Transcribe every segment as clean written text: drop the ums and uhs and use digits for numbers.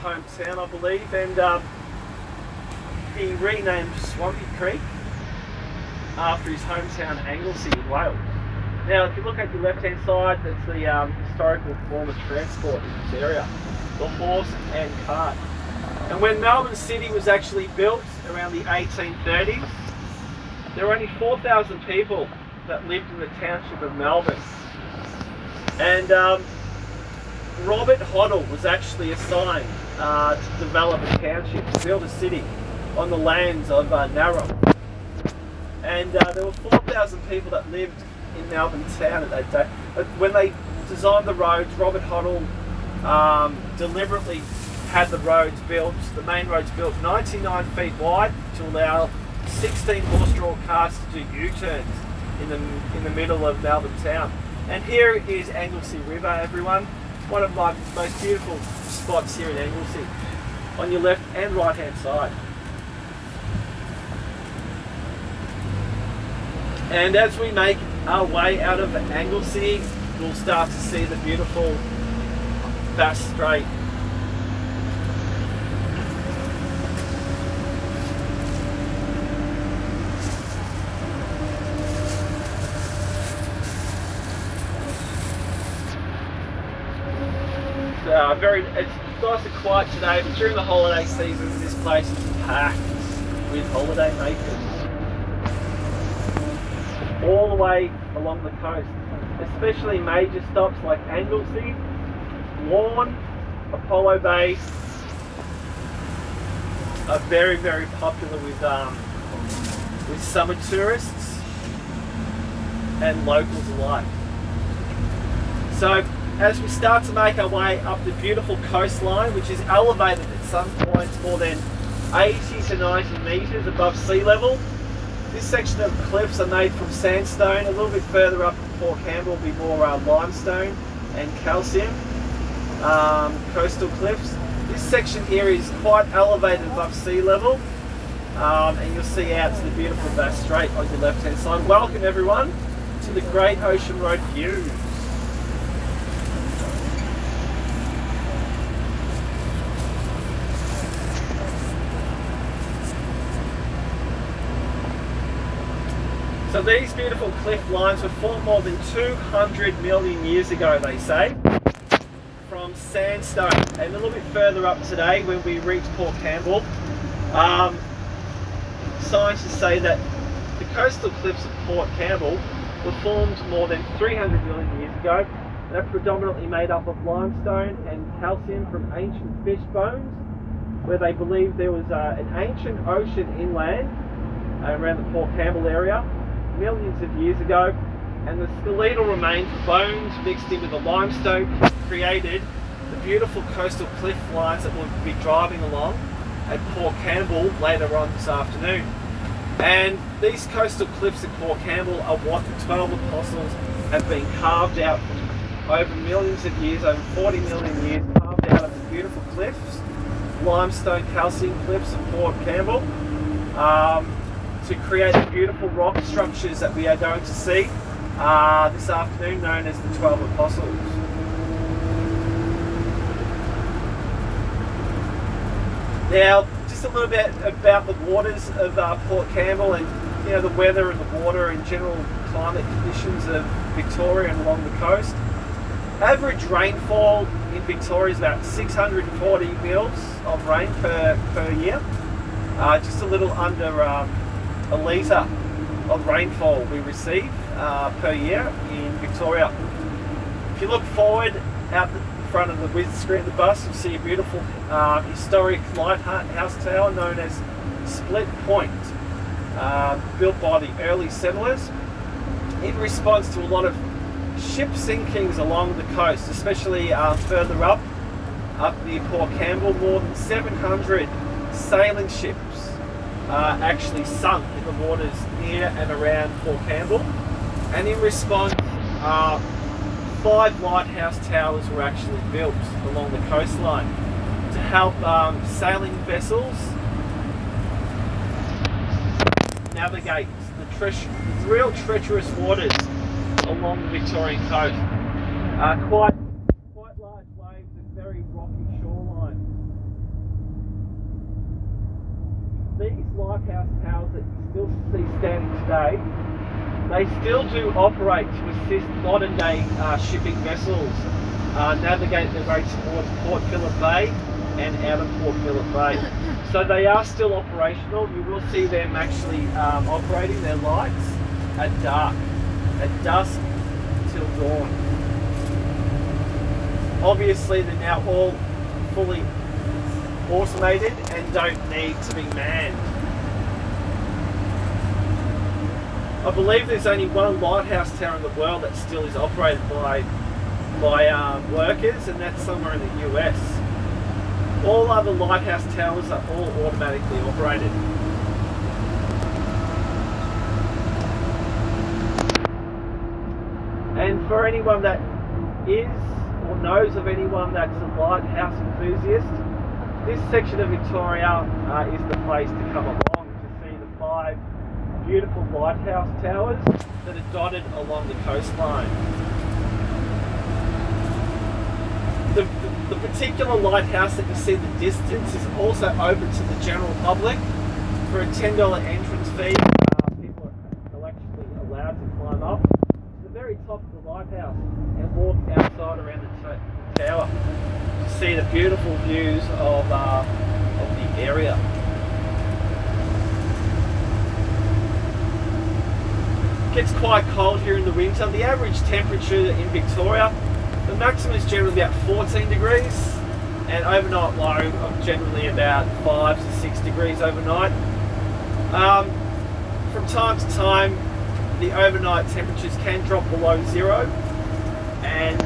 hometown, I believe, and he renamed Swampy Creek after his hometown Anglesey in Wales. Now, if you look at the left-hand side, that's the historical form of transport in this area, the horse and cart. And when Melbourne City was actually built around the 1830s, there were only 4,000 people that lived in the township of Melbourne. And Robert Hoddle was actually assigned to develop a township, to build a city on the lands of Narrum. And there were 4,000 people that lived in Melbourne town at that day. But when they designed the roads, Robert Hoddle deliberately had the roads built, the main roads built 99 feet wide to allow 16 horse-drawn cars to do U-turns in the middle of Melbourne town. And here is Anglesey River, everyone. One of my most beautiful spots here in Anglesey, on your left and right hand side. And as we make our way out of Anglesey, we'll start to see the beautiful Bass Strait. It's nice and quiet today, but during the holiday season, this place is packed with holiday makers all the way along the coast, especially major stops like Anglesey, Lorne, Apollo Bay are very, very popular with summer tourists and locals alike. So as we start to make our way up the beautiful coastline, which is elevated at some points more than 80 to 90 metres above sea level, this section of cliffs are made from sandstone. A little bit further up at Port Campbell will be more limestone and calcium coastal cliffs. This section here is quite elevated above sea level, and you'll see out to the beautiful Bass Strait on your left hand side. Welcome everyone to the Great Ocean Road views. So these beautiful cliff lines were formed more than 200 million years ago, they say, from sandstone. And a little bit further up today, when we reach Port Campbell, scientists say that the coastal cliffs of Port Campbell were formed more than 300 million years ago. They're predominantly made up of limestone and calcium from ancient fish bones, where they believe there was an ancient ocean inland around the Port Campbell area millions of years ago, and the skeletal remains of bones mixed in with the limestone created the beautiful coastal cliff lines that we'll be driving along at Port Campbell later on this afternoon. And these coastal cliffs at Port Campbell are what the 12 apostles have been carved out from over millions of years, over 40 million years, carved out of the beautiful cliffs, limestone calcium cliffs of Port Campbell, to create the beautiful rock structures that we are going to see this afternoon, known as the 12 Apostles. Now, just a little bit about the waters of Port Campbell and the weather and the water and general climate conditions of Victoria and along the coast. Average rainfall in Victoria is about 640 mils of rain per year, just a little under a litre of rainfall we receive per year in Victoria. If you look forward out the front of the windscreen of the bus, you'll see a beautiful historic lighthouse tower known as Split Point, built by the early settlers in response to a lot of ship sinkings along the coast, especially further up near Port Campbell. More than 700 sailing ships actually sunk in the waters near and around Port Campbell, and in response 5 lighthouse towers were actually built along the coastline to help sailing vessels navigate the real treacherous waters along the Victorian coast. Quite large waves and very rocky shoreline. these lighthouse towers that you still see standing today, they still do operate to assist modern day shipping vessels navigate their way towards Port Phillip Bay and out of Port Phillip Bay. So they are still operational. You will see them actually operating their lights at dark, at dusk till dawn. Obviously they're now all fully automated and don't need to be manned. I believe there's only one lighthouse tower in the world that still is operated by workers, and that's somewhere in the US. All other lighthouse towers are all automatically operated. And for anyone that is or knows of anyone that's a lighthouse enthusiast, this section of Victoria is the place to come along to see the 5 beautiful lighthouse towers that are dotted along the coastline. The particular lighthouse that you see in the distance is also open to the general public for a $10 entrance fee. People are actually allowed to climb up to the very top of the lighthouse and walk outside around the tower to see the beautiful views of the area. It gets quite cold here in the winter. The average temperature in Victoria, the maximum is generally about 14 degrees, and overnight low of generally about 5 to 6 degrees overnight. From time to time, the overnight temperatures can drop below 0, and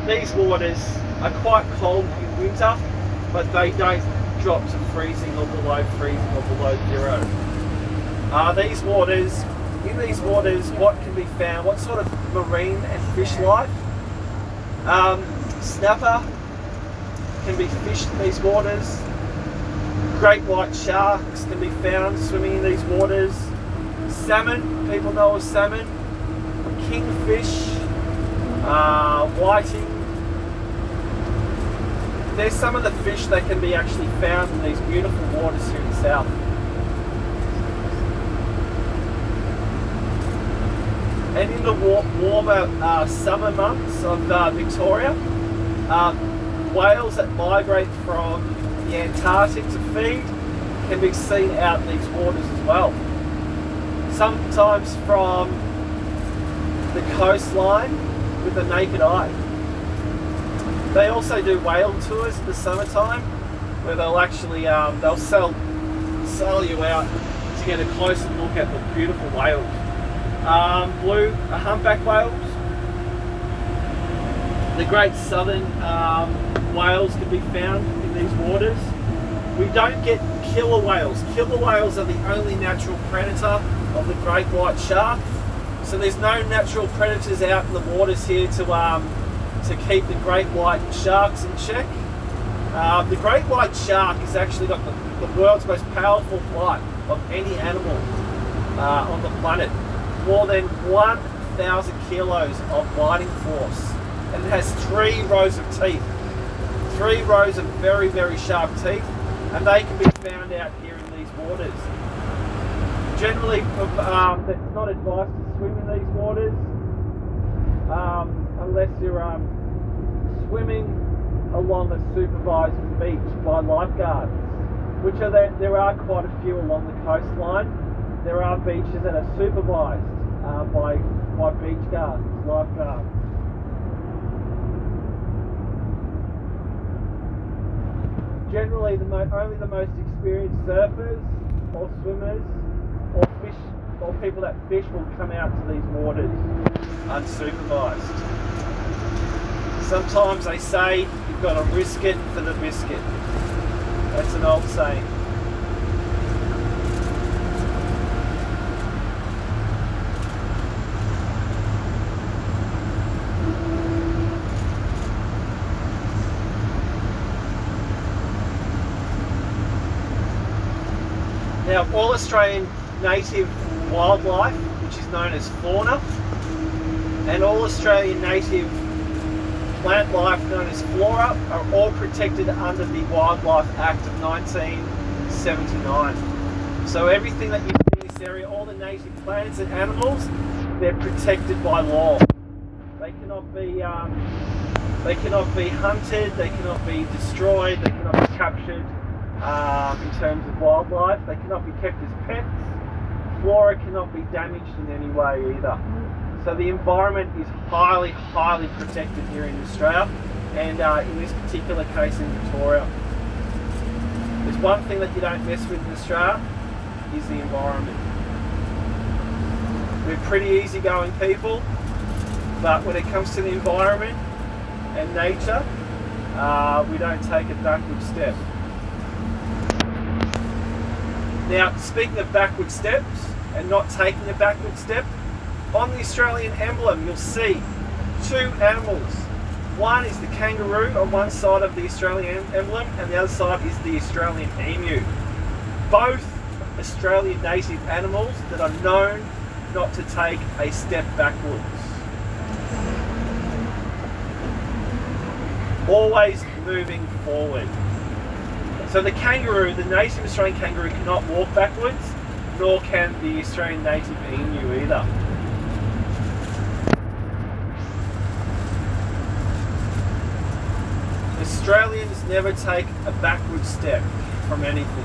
these waters are quite cold in winter, but they don't drop to freezing or below freezing or below 0. In these waters, what can be found? What sort of marine and fish life? Snapper can be fished in these waters. Great white sharks can be found swimming in these waters. Salmon, people know of salmon. Kingfish, whiting. There's some of the fish that can be actually found in these beautiful waters here in the south. And in the warmer summer months of Victoria, whales that migrate from the Antarctic to feed can be seen out in these waters as well. Sometimes from the coastline with the naked eye. They also do whale tours in the summertime, where they'll actually they'll sail you out to get a closer look at the beautiful whales. Humpback whales, the great southern whales can be found in these waters. We don't get killer whales. Killer whales are the only natural predator of the great white shark. So there's no natural predators out in the waters here to keep the great white sharks in check. The great white shark has actually got the world's most powerful bite of any animal on the planet. More than 1,000 kilos of biting force, and it has 3 rows of teeth, 3 rows of very, very sharp teeth, and they can be found out here in these waters. Generally, it's not advised to swim in these waters unless you're swimming along a supervised beach by lifeguards, which are there are quite a few along the coastline. There are beaches that are supervised by beach guards, lifeguards. Generally, only the most experienced surfers or swimmers or people that fish will come out to these waters unsupervised. Sometimes they say you've got to risk it for the biscuit. That's an old saying. Now, all Australian native wildlife, which is known as fauna, and all Australian native plant life, known as flora, are all protected under the Wildlife Act of 1979. So everything that you see in this area, all the native plants and animals, they're protected by law. They cannot be hunted, they cannot be destroyed, they cannot be captured in terms of wildlife, they cannot be kept as pets. Flora cannot be damaged in any way either. So the environment is highly, highly protected here in Australia, and in this particular case in Victoria. There's one thing that you don't mess with in Australia, is the environment. We're pretty easygoing people, but when it comes to the environment and nature, we don't take a backward step. Now, speaking of backward steps and not taking a backward step, on the Australian emblem you'll see two animals. One is the kangaroo on one side of the Australian emblem, and the other side is the Australian emu. Both Australian native animals that are known not to take a step backwards. Always moving forward. So the kangaroo, the native Australian kangaroo, cannot walk backwards, nor can the Australian native emu either. Australians never take a backward step from anything.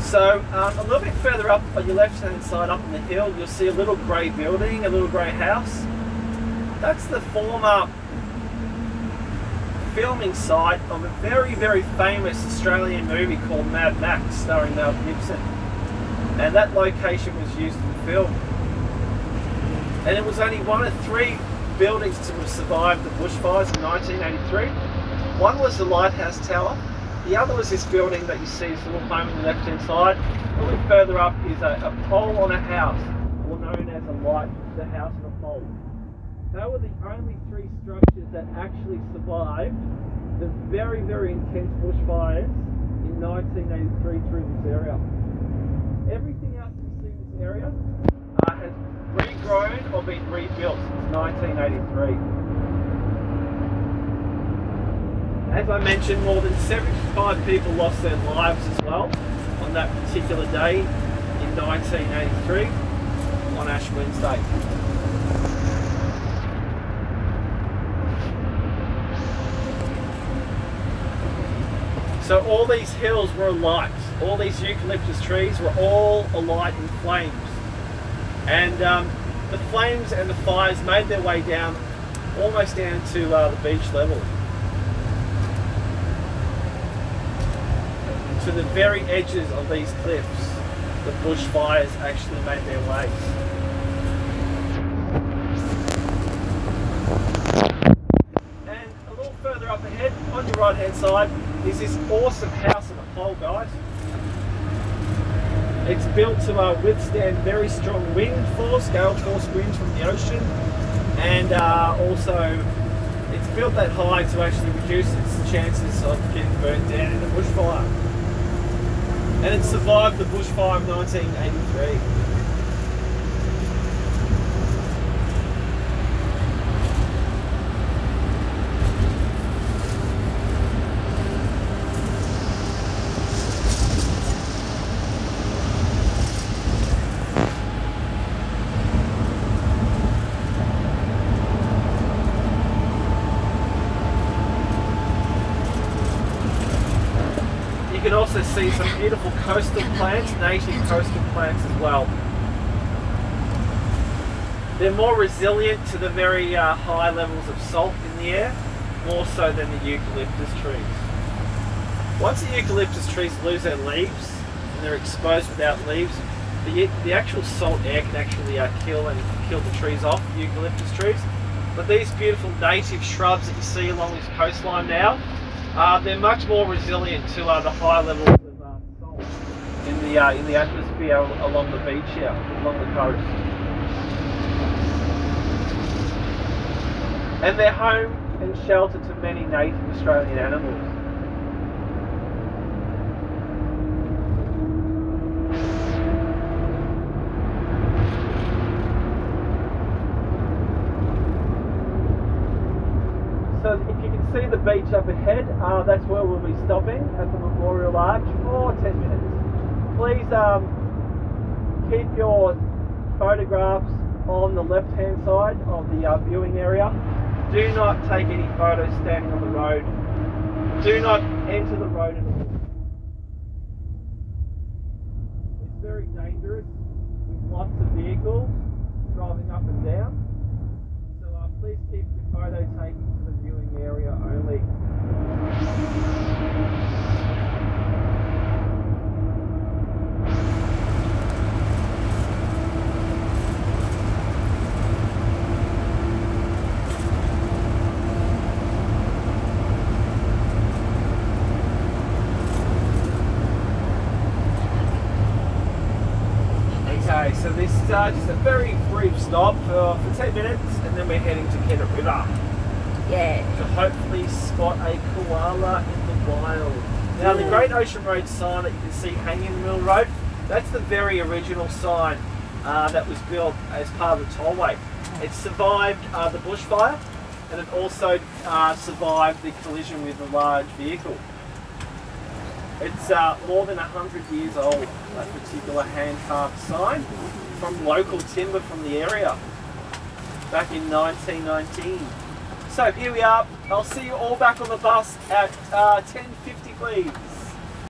So a little bit further up on your left hand side, up on the hill, you'll see a little grey building, a little grey house. That's the former filming site of a very, very famous Australian movie called Mad Max, starring Mel Gibson. And that location was used in the film. And it was only one of three buildings to have survived the bushfires in 1983. One was the Lighthouse Tower. The other was this building that you see, this little home on the left hand side. A little bit further up is a pole on a house, or known as a light, the house on a pole. They were the only three structures that actually survived the very, very intense bushfires in 1983 through this area. Everything else you see in this area has regrown or been rebuilt since 1983. As I mentioned, more than 75 people lost their lives as well on that particular day in 1983 on Ash Wednesday. So all these hills were alight. All these eucalyptus trees were all alight in flames. And the flames and the fires made their way down, almost down to the beach level. To the very edges of these cliffs, the bushfires actually made their way. And a little further up ahead, on your right hand side, is this awesome house on a pole, guys. It's built to withstand very strong wind force, gale force winds from the ocean, and also it's built that high to actually reduce its chances of getting burnt down in a bushfire. And it survived the bushfire of 1983. You can also see some beautiful coastal plants, native coastal plants as well. They're more resilient to the very high levels of salt in the air, more so than the eucalyptus trees. Once the eucalyptus trees lose their leaves and they're exposed without leaves, the actual salt air can actually kill the trees off, the eucalyptus trees. But these beautiful native shrubs that you see along this coastline now, they're much more resilient to the high levels of in the atmosphere along the beach here, along the coast. And they're home and shelter to many native Australian animals. So if you can see the beach up ahead, that's where we'll be stopping at the Memorial Arch for 10 minutes. Please keep your photographs on the left hand side of the viewing area. Do not take any photos standing on the road. Do not enter the road at all. It's very dangerous with lots of vehicles driving up and down. So please keep your photo taking to the viewing area only. Okay, so this is just a very brief stop for 10 minutes, and then we're heading to Kennet River. Yeah. To hopefully spot a koala in the wild. Now the Great Ocean Road sign that you can see hanging in the middle of the road, that's the very original sign that was built as part of the tollway. It survived the bushfire, and it also survived the collision with a large vehicle. It's more than 100 years old, that particular hand-carved sign, from local timber from the area, back in 1919. So here we are. I'll see you all back on the bus at 10:50, please.